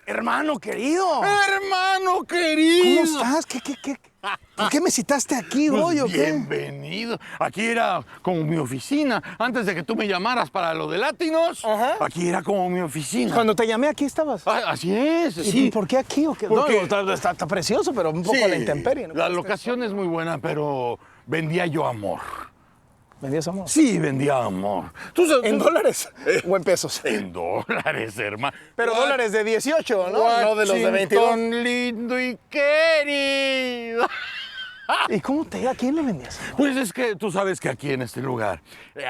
Hermano querido. ¡Hermano querido! ¿Cómo estás? ¿Por qué me citaste aquí hoy o qué? Bienvenido. Aquí era como mi oficina. Antes de que tú me llamaras para lo de Latinos, Ajá. aquí era como mi oficina. Cuando te llamé aquí estabas. Así es, ¿Y sí. por qué aquí o qué? Porque- No, está precioso, pero un poco Sí, a la intemperie, ¿no? La locación es muy buena, pero vendía yo amor. ¿Vendías amor? Sí, vendía amor. ¿En dólares o en pesos? En dólares, hermano. Pero dólares de 18, ¿no? No de los de 22. Washington lindo y querido. ¿Y cómo te iba? ¿A quién le vendías amor? Pues es que tú sabes que aquí en este lugar,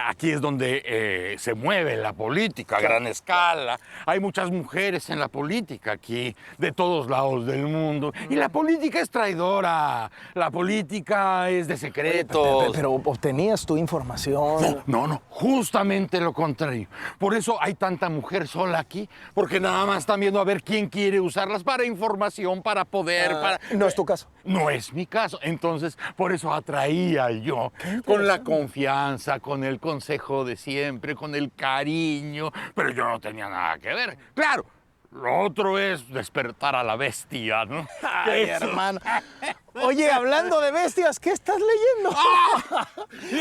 aquí es donde se mueve la política a gran escala. Hay muchas mujeres en la política aquí, de todos lados del mundo. Y la política es traidora. La política es de secretos. Pero obtenías tu información. No, justamente lo contrario. Por eso hay tanta mujer sola aquí, porque nada más están viendo a ver quién quiere usarlas para información, para poder, para... No es tu caso. No es mi caso. Entonces, por eso atraía yo, con la confianza, con el consejo de siempre, con el cariño, pero yo no tenía nada que ver. Claro, lo otro es despertar a la bestia, ¿no? Ay, hermano. Oye, hablando de bestias, ¿qué estás leyendo?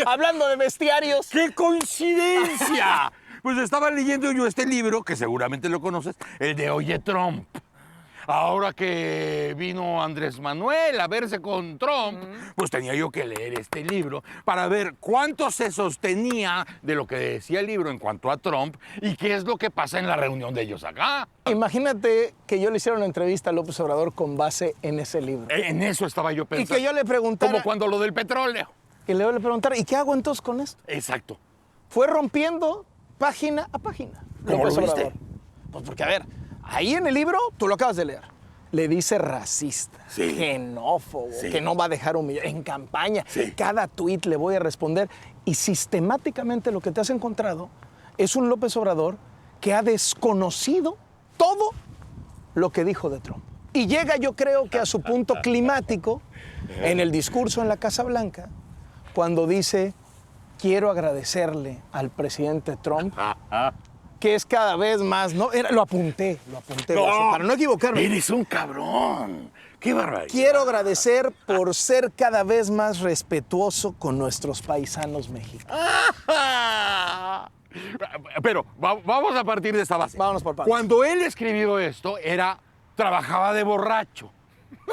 Hablando de bestiarios. ¡Qué coincidencia! Pues estaba leyendo yo este libro, que seguramente lo conoces, el de Oye Trump. Ahora que vino Andrés Manuel a verse con Trump, pues tenía yo que leer este libro para ver cuánto se sostenía de lo que decía el libro en cuanto a Trump y qué es lo que pasa en la reunión de ellos acá. Imagínate que yo le hiciera una entrevista a López Obrador con base en ese libro. En eso estaba yo Y pensando. que yo le preguntara... Como cuando lo del petróleo. Que le preguntara, ¿y qué hago entonces con esto? Exacto. Fue rompiendo página a página. ¿Cómo López lo viste? Obrador. Pues porque, a ver, ahí en el libro, tú lo acabas de leer, le dice racista, Sí. xenófobo, Sí. que no va a dejar humillar. En campaña, Sí. cada tuit le voy a responder. Y sistemáticamente lo que te has encontrado es un López Obrador que ha desconocido todo lo que dijo de Trump. Y llega, yo creo que a su punto climático en el discurso en la Casa Blanca, cuando dice, quiero agradecerle al presidente Trump, que es cada vez más, ¿no? Lo apunté, Brazo, para no equivocarme. Eres un cabrón. ¡Qué barbaridad! Quiero agradecer por ser cada vez más respetuoso con nuestros paisanos mexicanos. Pero vamos a partir de esta base. Vámonos por partes. Cuando él escribió esto, trabajaba de borracho,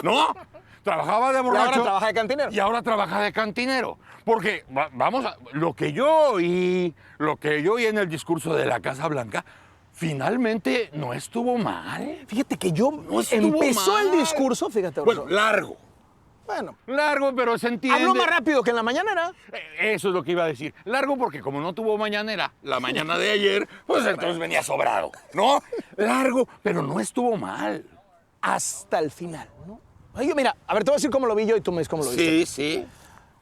¿no? Trabajaba de Y borracho. ahora trabaja de cantinero. Y ahora trabaja de cantinero. Porque, vamos a... Lo que yo oí en el discurso de la Casa Blanca, finalmente no estuvo mal. Fíjate que yo estuvo empezó mal. el discurso, fíjate. Bueno, Brazo. largo. Bueno, Largo, pero se entiende. habló más rápido que en la mañanera. Eso es lo que iba a decir. Largo porque como no tuvo mañanera la mañana de ayer, pues entonces venía sobrado, ¿no? Largo, pero no estuvo mal. Hasta el final, ¿no? Oye, mira, a ver, te voy a decir cómo lo vi yo y tú me dices cómo lo viste. Sí.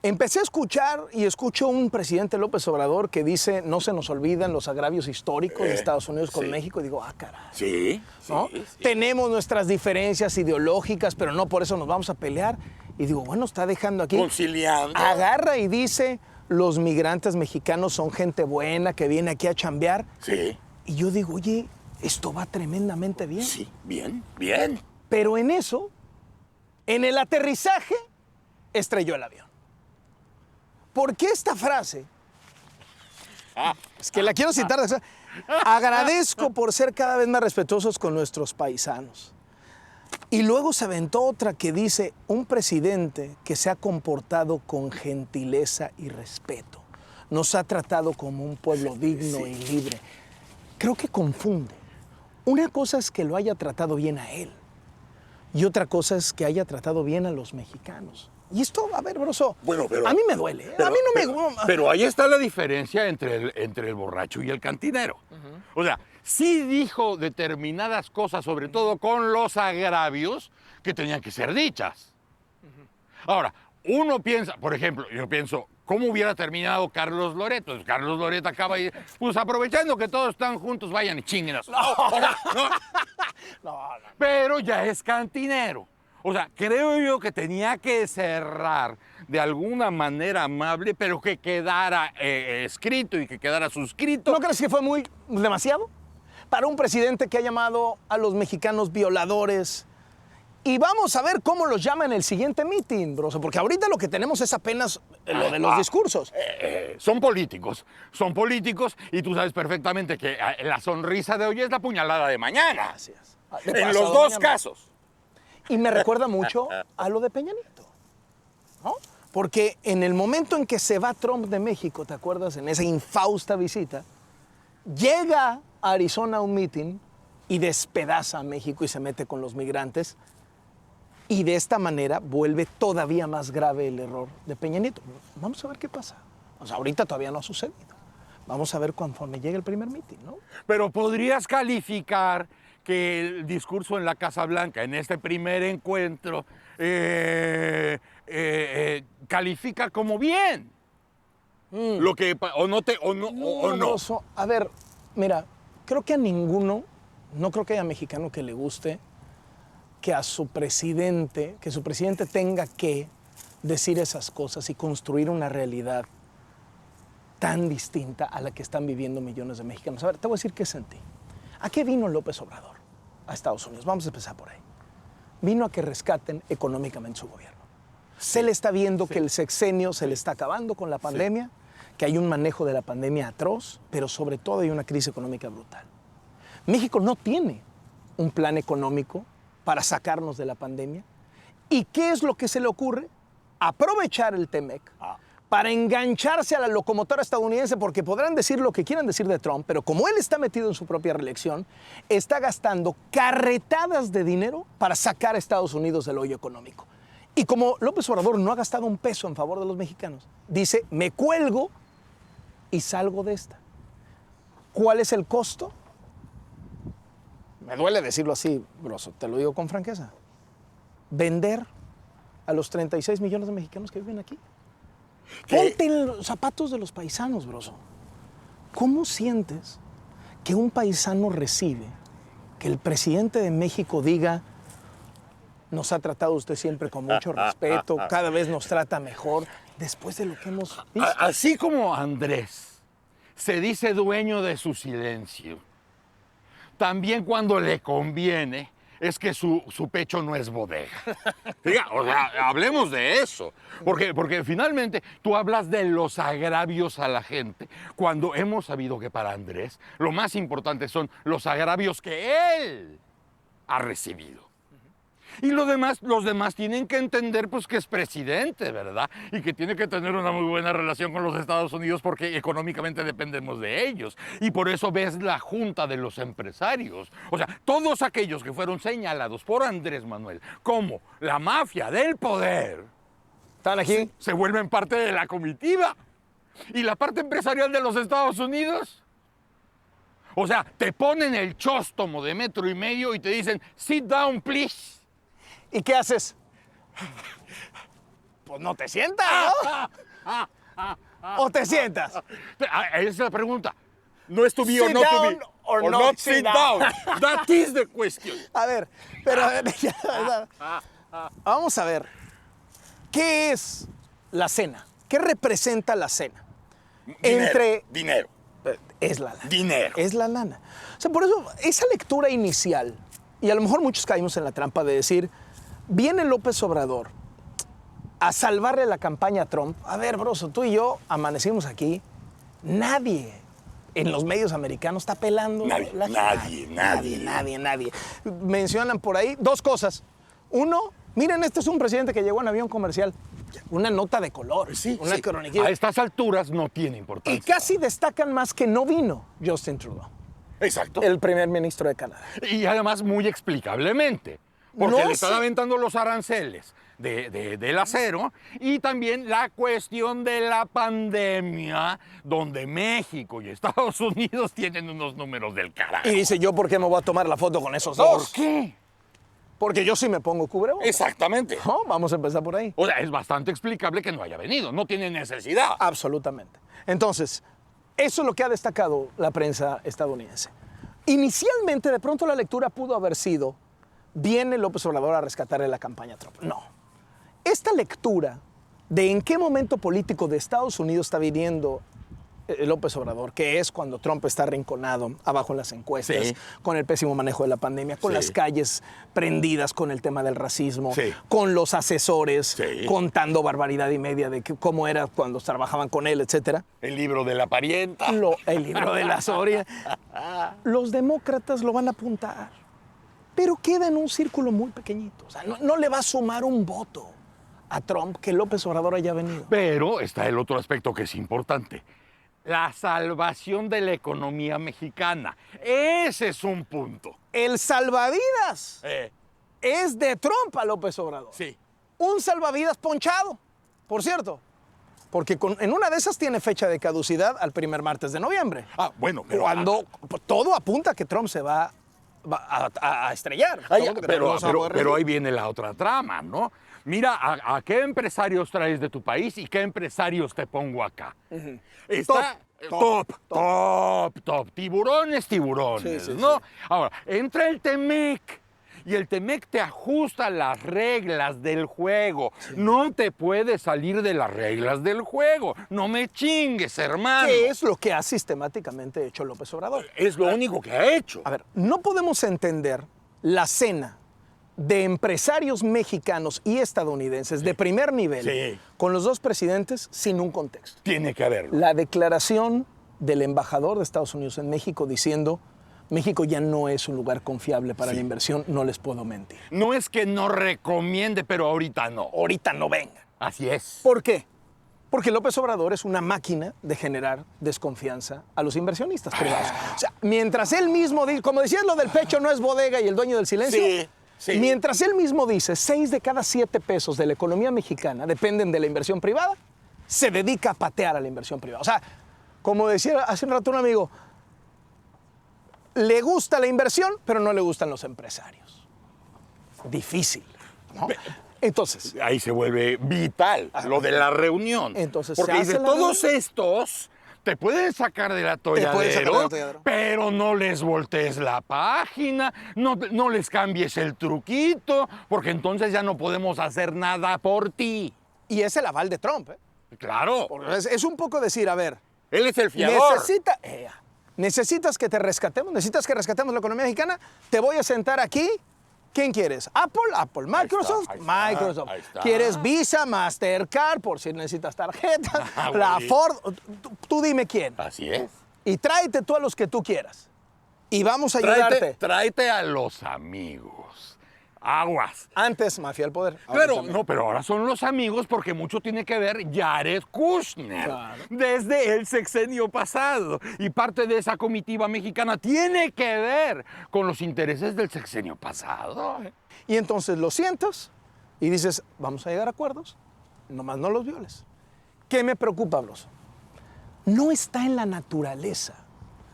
Empecé a escuchar y escucho un presidente López Obrador que dice, no se nos olvidan los agravios históricos de Estados Unidos con sí. México. Y digo, caray, Sí. ¿no? Tenemos nuestras diferencias ideológicas, pero no por eso nos vamos a pelear. Y digo, bueno, está dejando aquí. Conciliando. Agarra y dice, los migrantes mexicanos son gente buena que viene aquí a chambear. Sí. Y yo digo, oye, esto va tremendamente bien. Sí, bien. Pero en eso, en el aterrizaje, estrelló el avión. ¿Por qué esta frase? Es que la quiero citar. Agradezco por ser cada vez más respetuosos con nuestros paisanos. Y luego se aventó otra que dice, un presidente que se ha comportado con gentileza y respeto. Nos ha tratado como un pueblo digno y libre. Creo que confunde. Una cosa es que lo haya tratado bien a él. Y otra cosa es que haya tratado bien a los mexicanos. Y esto, a ver, Broso, Bueno, pero... a mí me duele. A mí no me... Pero ahí está la diferencia entre el borracho y el cantinero. O sea, sí dijo determinadas cosas, sobre todo con los agravios, que tenían que ser dichas. Ahora, uno piensa, por ejemplo, yo pienso, ¿cómo hubiera terminado Carlos Loreto? Carlos Loreto acaba y pues aprovechando que todos están juntos, vayan y chinguenas. No. Pero ya es cantinero. O sea, creo yo que tenía que cerrar de alguna manera amable, pero que quedara escrito y que quedara suscrito. ¿No crees que fue demasiado? Para un presidente que ha llamado a los mexicanos violadores. Y vamos a ver cómo los llama en el siguiente meeting, broso, porque ahorita lo que tenemos es apenas lo de los discursos. Son políticos y tú sabes perfectamente que la sonrisa de hoy es la puñalada de mañana. Gracias. En los dos casos. Y me recuerda mucho a lo de Peña Nieto, ¿no? Porque en el momento en que se va Trump de México, ¿te acuerdas? En esa infausta visita, llega a Arizona a un meeting y despedaza a México y se mete con los migrantes. Y de esta manera vuelve todavía más grave el error de Peña Nieto. Vamos a ver qué pasa. O sea, ahorita todavía no ha sucedido. Vamos a ver conforme llegue el primer meeting, ¿no? Pero podrías calificar que el discurso en la Casa Blanca, en este primer encuentro, califica como bien. Lo que no. Oso, a ver, mira, creo que a ninguno, no creo que haya mexicano que le guste que su presidente tenga que decir esas cosas y construir una realidad tan distinta a la que están viviendo millones de mexicanos. A ver, te voy a decir qué sentí. ¿A qué vino López Obrador a Estados Unidos? Vamos a empezar por ahí. Vino a que rescaten económicamente su gobierno. Se le está viendo que el sexenio se le está acabando con la pandemia, que hay un manejo de la pandemia atroz, pero sobre todo hay una crisis económica brutal. México no tiene un plan económico para sacarnos de la pandemia. ¿Y qué es lo que se le ocurre? Aprovechar el TEMEC para engancharse a la locomotora estadounidense, porque podrán decir lo que quieran decir de Trump, pero como él está metido en su propia reelección, está gastando carretadas de dinero para sacar a Estados Unidos del hoyo económico. Y como López Obrador no ha gastado un peso en favor de los mexicanos, dice, me cuelgo y salgo de esta. ¿Cuál es el costo? Me duele decirlo así, broso, te lo digo con franqueza. Vender a los 36 millones de mexicanos que viven aquí. Ponte en los zapatos de los paisanos, broso. ¿Cómo sientes que un paisano recibe que el presidente de México diga, nos ha tratado usted siempre con mucho respeto, cada vez nos trata mejor, después de lo que hemos visto? Así como Andrés se dice dueño de su silencio, también cuando le conviene es que su pecho no es bodega. Diga, o sea, hablemos de eso. Porque finalmente tú hablas de los agravios a la gente, cuando hemos sabido que para Andrés lo más importante son los agravios que él ha recibido. Y los demás tienen que entender pues que es presidente, ¿verdad? Y que tiene que tener una muy buena relación con los Estados Unidos porque económicamente dependemos de ellos. Y por eso ves la junta de los empresarios. O sea, todos aquellos que fueron señalados por Andrés Manuel como la mafia del poder, ¿están aquí? se vuelven parte de la comitiva. Y la parte empresarial de los Estados Unidos, o sea, te ponen el chóstomo de 1.5 metros y te dicen, sit down, please. ¿Y qué haces? Pues no te sientas, ¿no? ¿O te sientas? Esa es la pregunta. No es to be Sit or not to down be. or not sit down. That is the question. A ver, pero vamos a ver. ¿Qué es la cena? ¿Qué representa la cena? Dinero. Es la lana. Dinero. Es la lana. O sea, por eso, esa lectura inicial, y a lo mejor muchos caímos en la trampa de decir, viene López Obrador a salvarle la campaña a Trump. A ver, broso, tú y yo amanecimos aquí. Nadie en los medios americanos está pelando. Nadie. Mencionan por ahí dos cosas. Uno, miren, este es un presidente que llegó en avión comercial. Una nota de color, una croniquilla. A estas alturas no tiene importancia. Y casi destacan más que no vino Justin Trudeau. Exacto. El primer ministro de Canadá. Y además muy explicablemente, porque No le están sé. aventando los aranceles del acero y también la cuestión de la pandemia, donde México y Estados Unidos tienen unos números del carajo. Y dice, ¿yo por qué me voy a tomar la foto con esos dos? ¿Por qué? Porque yo sí me pongo cubrebocas. Exactamente. ¿No? Vamos a empezar por ahí. O sea, es bastante explicable que no haya venido, no tiene necesidad. Absolutamente. Entonces, eso es lo que ha destacado la prensa estadounidense. Inicialmente, de pronto la lectura pudo haber sido, viene López Obrador a rescatarle la campaña a Trump. No. Esta lectura de en qué momento político de Estados Unidos está viniendo López Obrador, que es cuando Trump está arrinconado abajo en las encuestas, Sí. con el pésimo manejo de la pandemia, con Sí. las calles prendidas con el tema del racismo, Sí. con los asesores Sí. contando barbaridad y media de cómo era cuando trabajaban con él, etcétera. El libro de la parienta. El libro de la Soria. Los demócratas lo van a apuntar, pero queda en un círculo muy pequeñito. O sea, no le va a sumar un voto a Trump que López Obrador haya venido. Pero está el otro aspecto que es importante. La salvación de la economía mexicana. Ese es un punto. El salvavidas es de Trump a López Obrador. Sí. Un salvavidas ponchado, por cierto. Porque en una de esas tiene fecha de caducidad al primer martes de noviembre. Ah, bueno, pero... Cuando todo apunta a que Trump se va a estrellar. Ay, Todo que pero, no se va a poder pero ahí regir. viene la otra trama, ¿no? Mira, ¿a qué empresarios traes de tu país y qué empresarios te pongo acá? Está top. Tiburones, Sí, sí, ¿no? sí. Ahora, entra el Temec. Y el Temec te ajusta las reglas del juego. No te puedes salir de las reglas del juego. No me chingues, hermano. ¿Qué es lo que ha sistemáticamente hecho López Obrador? Es lo único que ha hecho. A ver, no podemos entender la cena de empresarios mexicanos y estadounidenses de primer nivel Sí. con los dos presidentes sin un contexto. Tiene que haberlo. La declaración del embajador de Estados Unidos en México diciendo México ya no es un lugar confiable para Sí. la inversión, no les puedo mentir. No es que no recomiende, pero ahorita no. Ahorita no vengan. Así es. ¿Por qué? Porque López Obrador es una máquina de generar desconfianza a los inversionistas privados. O sea, mientras él mismo dice, como decías lo del pecho no es bodega y el dueño del silencio, Sí, sí. mientras él mismo dice 6 de cada 7 pesos de la economía mexicana dependen de la inversión privada, se dedica a patear a la inversión privada. O sea, como decía hace un rato un amigo, le gusta la inversión, pero no le gustan los empresarios. Difícil, ¿no? Entonces, Ahí se vuelve vital lo de la reunión. Entonces, porque se dice, hace la todos reunión. estos te pueden sacar del pueden sacar del atolladero, atolladero. pero no les voltees la página, no les cambies el truquito, porque entonces ya no podemos hacer nada por ti. y es el aval de Trump, ¿eh? Claro, Porque es un poco decir, a ver, él es el fiador. necesitas que te rescatemos, necesitas que rescatemos la economía mexicana, te voy a sentar aquí. ¿Quién quieres? Apple, Microsoft, ahí está, Microsoft. ahí está. ¿Quieres Visa, Mastercard, por si necesitas tarjeta? Ah, la bonito. Ford, tú dime quién. Así es. Y tráete tú a los que tú quieras. Y vamos a ayudarte. Tráete a los amigos. Aguas. Antes, mafia al poder. Ahora Claro, también. no, pero ahora son los amigos porque mucho tiene que ver Jared Kushner. Claro. Desde el sexenio pasado. Y parte de esa comitiva mexicana tiene que ver con los intereses del sexenio pasado. Y entonces lo sientas y dices, vamos a llegar a acuerdos, nomás no los violes. ¿Qué me preocupa, Broso? No está en la naturaleza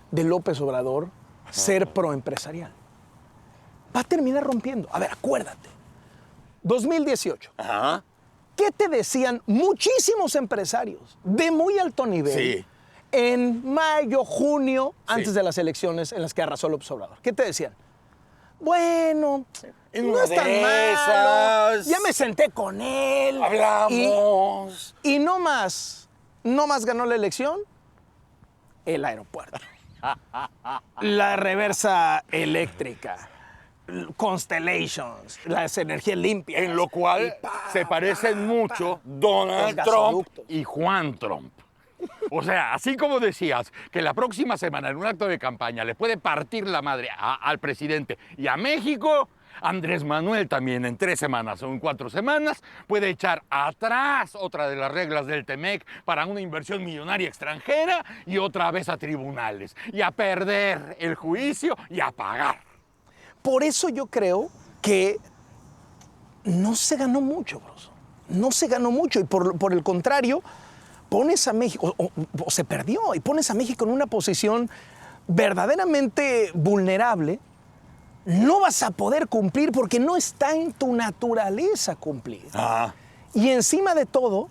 de López Obrador ser proempresarial. Va a terminar rompiendo. A ver, acuérdate. 2018. Ajá. ¿Qué te decían muchísimos empresarios de muy alto nivel Sí. en mayo, junio, antes Sí. de las elecciones en las que arrasó López Obrador? ¿Qué te decían? Bueno, En no una es tan de malo. esas. Ya me senté con él. Hablamos. Y no más ganó la elección el aeropuerto. La reversa eléctrica. Constellations, las energías limpias. En lo cual se parecen mucho Donald Los Trump gasoductos. y Juan Trump. O sea, así como decías que la próxima semana en un acto de campaña le puede partir la madre al presidente y a México, Andrés Manuel también en 3 semanas o en 4 semanas puede echar atrás otra de las reglas del Temec para una inversión millonaria extranjera y otra vez a tribunales y a perder el juicio y a pagar. Por eso yo creo que no se ganó mucho, Broso. No se ganó mucho. Y por el contrario, pones a México, o se perdió, y pones a México en una posición verdaderamente vulnerable. No vas a poder cumplir porque no está en tu naturaleza cumplir. Ah. Y encima de todo,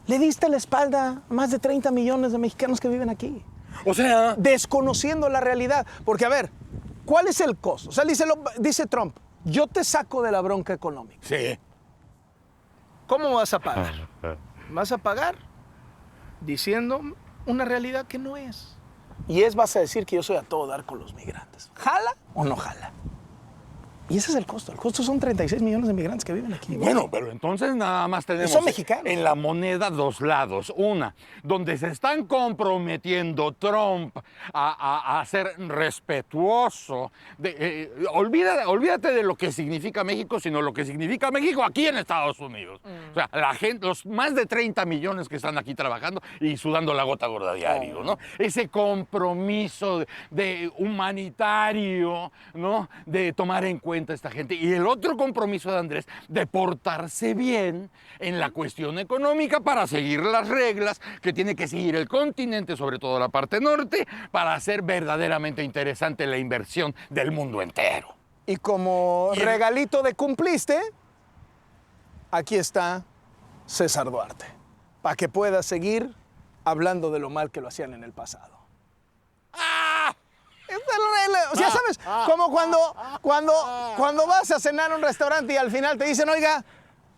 le diste la espalda a más de 30 millones de mexicanos que viven aquí, O sea, desconociendo la realidad. Porque, a ver, ¿cuál es el costo? O sea, dice Trump, yo te saco de la bronca económica. sí. ¿Cómo vas a pagar? Vas a pagar diciendo una realidad que no es. Y vas a decir que yo soy a todo dar con los migrantes. ¿Jala o no jala? Y ese es el costo. El costo son 36 millones de migrantes que viven aquí. Bueno, pero entonces nada más tenemos son mexicanos. en la moneda dos lados. Una, donde se están comprometiendo Trump a ser respetuoso. Olvídate de lo que significa México, sino lo que significa México aquí en Estados Unidos. O sea, la gente, los más de 30 millones que están aquí trabajando y sudando la gota gorda diario, ¿no? Ese compromiso de humanitario, ¿no? De tomar en cuenta a esta gente. Y el otro compromiso de Andrés de portarse bien en la cuestión económica para seguir las reglas que tiene que seguir el continente, sobre todo la parte norte, para hacer verdaderamente interesante la inversión del mundo entero. Y como regalito de cumpliste, aquí está César Duarte, para que pueda seguir hablando de lo mal que lo hacían en el pasado. ¡Ah! Ya sabes, como cuando vas a cenar a un restaurante y al final te dicen, oiga,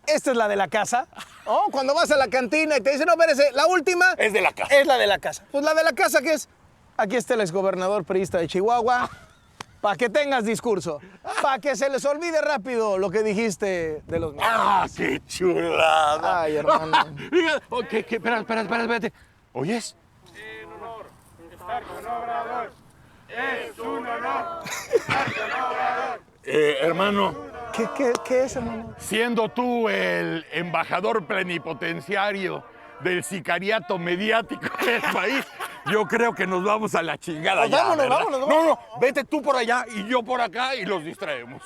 esta es la de la casa. O cuando vas a la cantina y te dicen, no, espérese, la última Es de la casa. es la de la casa. Pues la de la casa, ¿qué es? Aquí está el exgobernador priista de Chihuahua, para que tengas discurso, para que se les olvide rápido lo que dijiste de los migrantes. ¡Ah, qué chulada! Ay, hermano. Espérate. ¿Oyes? Un honor estar con Obrador. Es un honor estar con Obrador. Hermano, ¿Qué es, hermano? siendo tú el embajador plenipotenciario del sicariato mediático del país, yo creo que nos vamos a la chingada Pues ya, vámonos, ¿verdad? vámonos. No, vete tú por allá y yo por acá y los distraemos.